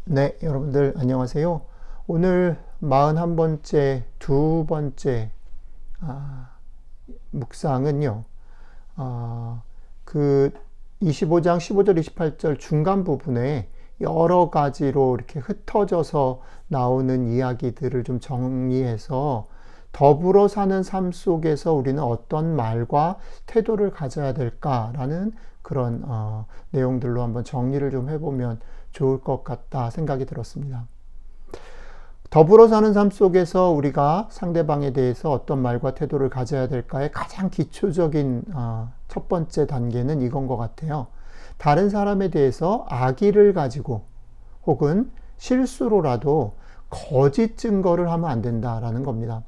네, 여러분들 안녕하세요. 오늘 41번째, 두 번째 묵상은요. 그 25장 15절 28절 중간 부분에 여러 가지로 이렇게 흩어져서 나오는 이야기들을 좀 정리해서 더불어 사는 삶 속에서 우리는 어떤 말과 태도를 가져야 될까라는 그런 내용들로 한번 정리를 좀 해보면 좋을 것 같다 생각이 들었습니다. 더불어 사는 삶 속에서 우리가 상대방에 대해서 어떤 말과 태도를 가져야 될까의 가장 기초적인 첫 번째 단계는 이건 것 같아요. 다른 사람에 대해서 악의를 가지고 혹은 실수로라도 거짓 증거를 하면 안 된다라는 겁니다.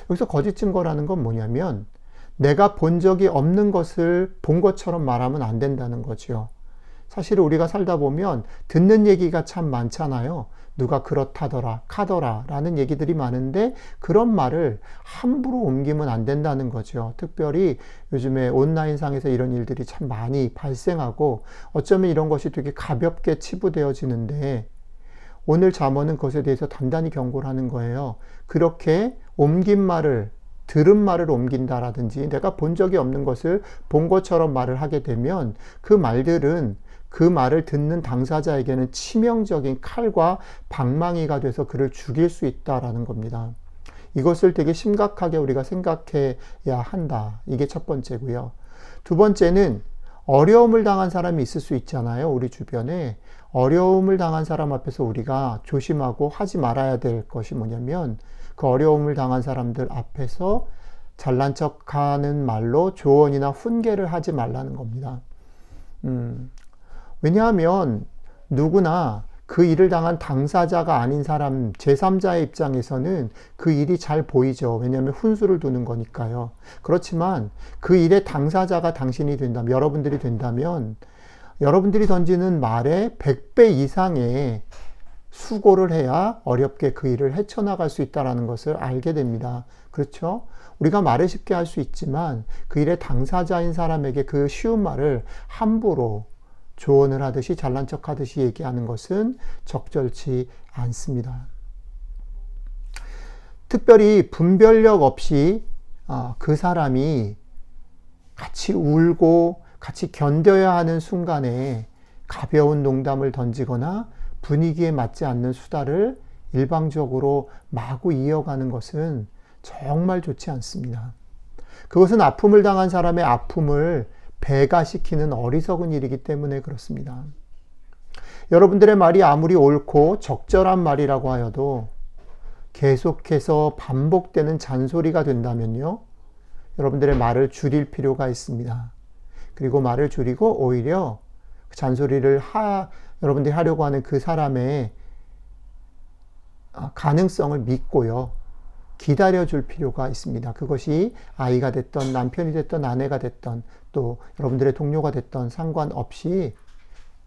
여기서 거짓 증거라는 건 뭐냐면 내가 본 적이 없는 것을 본 것처럼 말하면 안 된다는 거죠. 사실 우리가 살다 보면 듣는 얘기가 참 많잖아요. 누가 그렇다더라, 카더라 라는 얘기들이 많은데 그런 말을 함부로 옮기면 안 된다는 거죠. 특별히 요즘에 온라인상에서 이런 일들이 참 많이 발생하고 어쩌면 이런 것이 되게 가볍게 치부되어지는데 오늘 잠언은 그것에 대해서 단단히 경고를 하는 거예요. 그렇게 옮긴 말을 들은 말을 옮긴다라든지 내가 본 적이 없는 것을 본 것처럼 말을 하게 되면 그 말들은 그 말을 듣는 당사자에게는 치명적인 칼과 방망이가 돼서 그를 죽일 수 있다라는 겁니다. 이것을 되게 심각하게 우리가 생각해야 한다. 이게 첫 번째고요. 두 번째는 어려움을 당한 사람이 있을 수 있잖아요. 우리 주변에. 어려움을 당한 사람 앞에서 우리가 조심하고 하지 말아야 될 것이 뭐냐면 그 어려움을 당한 사람들 앞에서 잘난 척하는 말로 조언이나 훈계를 하지 말라는 겁니다. 왜냐하면 누구나 그 일을 당한 당사자가 아닌 사람, 제3자의 입장에서는 그 일이 잘 보이죠. 왜냐하면 훈수를 두는 거니까요. 그렇지만 그 일의 당사자가 당신이 된다면, 여러분들이 된다면 여러분들이 던지는 말의 100배 이상의 수고를 해야 어렵게 그 일을 헤쳐나갈 수 있다는 것을 알게 됩니다. 그렇죠? 우리가 말을 쉽게 할 수 있지만 그 일의 당사자인 사람에게 그 쉬운 말을 함부로 조언을 하듯이 잘난 척 하듯이 얘기하는 것은 적절치 않습니다. 특별히 분별력 없이 그 사람이 같이 울고 같이 견뎌야 하는 순간에 가벼운 농담을 던지거나 분위기에 맞지 않는 수다를 일방적으로 마구 이어가는 것은 정말 좋지 않습니다. 그것은 아픔을 당한 사람의 아픔을 배가시키는 어리석은 일이기 때문에 그렇습니다. 여러분들의 말이 아무리 옳고 적절한 말이라고 하여도 계속해서 반복되는 잔소리가 된다면요, 여러분들의 말을 줄일 필요가 있습니다. 그리고 말을 줄이고 오히려 잔소리를 여러분들이 하려고 하는 그 사람의 가능성을 믿고요, 기다려줄 필요가 있습니다. 그것이 아이가 됐던 남편이 됐던 아내가 됐던 또 여러분들의 동료가 됐던 상관없이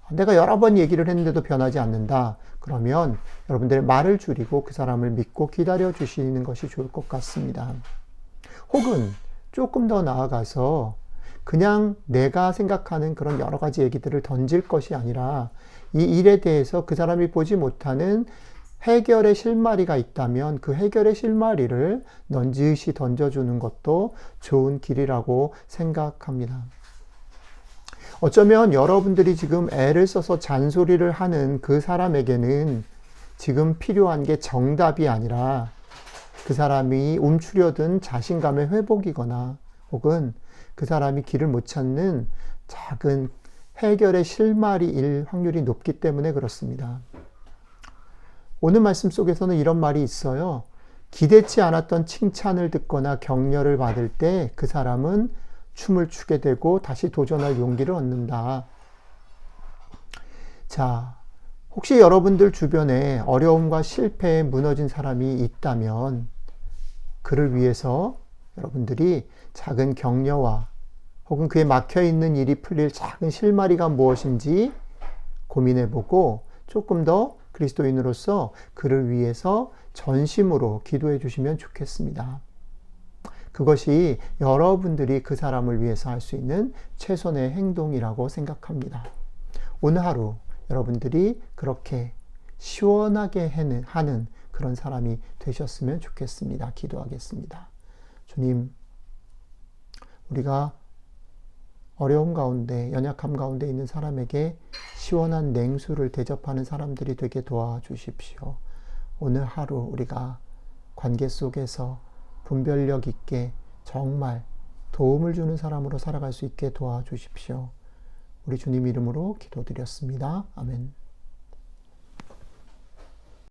내가 여러 번 얘기를 했는데도 변하지 않는다. 그러면 여러분들의 말을 줄이고 그 사람을 믿고 기다려 주시는 것이 좋을 것 같습니다. 혹은 조금 더 나아가서 그냥 내가 생각하는 그런 여러 가지 얘기들을 던질 것이 아니라 이 일에 대해서 그 사람이 보지 못하는 해결의 실마리가 있다면 그 해결의 실마리를 넌지시 던져주는 것도 좋은 길이라고 생각합니다. 어쩌면 여러분들이 지금 애를 써서 잔소리를 하는 그 사람에게는 지금 필요한 게 정답이 아니라 그 사람이 움츠려든 자신감의 회복이거나 혹은 그 사람이 길을 못 찾는 작은 해결의 실마리일 확률이 높기 때문에 그렇습니다. 오늘 말씀 속에서는 이런 말이 있어요. 기대치 않았던 칭찬을 듣거나 격려를 받을 때 그 사람은 춤을 추게 되고 다시 도전할 용기를 얻는다. 자, 혹시 여러분들 주변에 어려움과 실패에 무너진 사람이 있다면 그를 위해서 여러분들이 작은 격려와 혹은 그에 막혀있는 일이 풀릴 작은 실마리가 무엇인지 고민해보고 조금 더 그리스도인으로서 그를 위해서 전심으로 기도해 주시면 좋겠습니다. 그것이 여러분들이 그 사람을 위해서 할 수 있는 최선의 행동이라고 생각합니다. 오늘 하루 여러분들이 그렇게 시원하게 하는 그런 사람이 되셨으면 좋겠습니다. 기도하겠습니다. 주님, 우리가 어려움 가운데, 연약함 가운데 있는 사람에게 시원한 냉수를 대접하는 사람들이 되게 도와주십시오. 오늘 하루 우리가 관계 속에서 분별력 있게 정말 도움을 주는 사람으로 살아갈 수 있게 도와주십시오. 우리 주님 이름으로 기도드렸습니다. 아멘.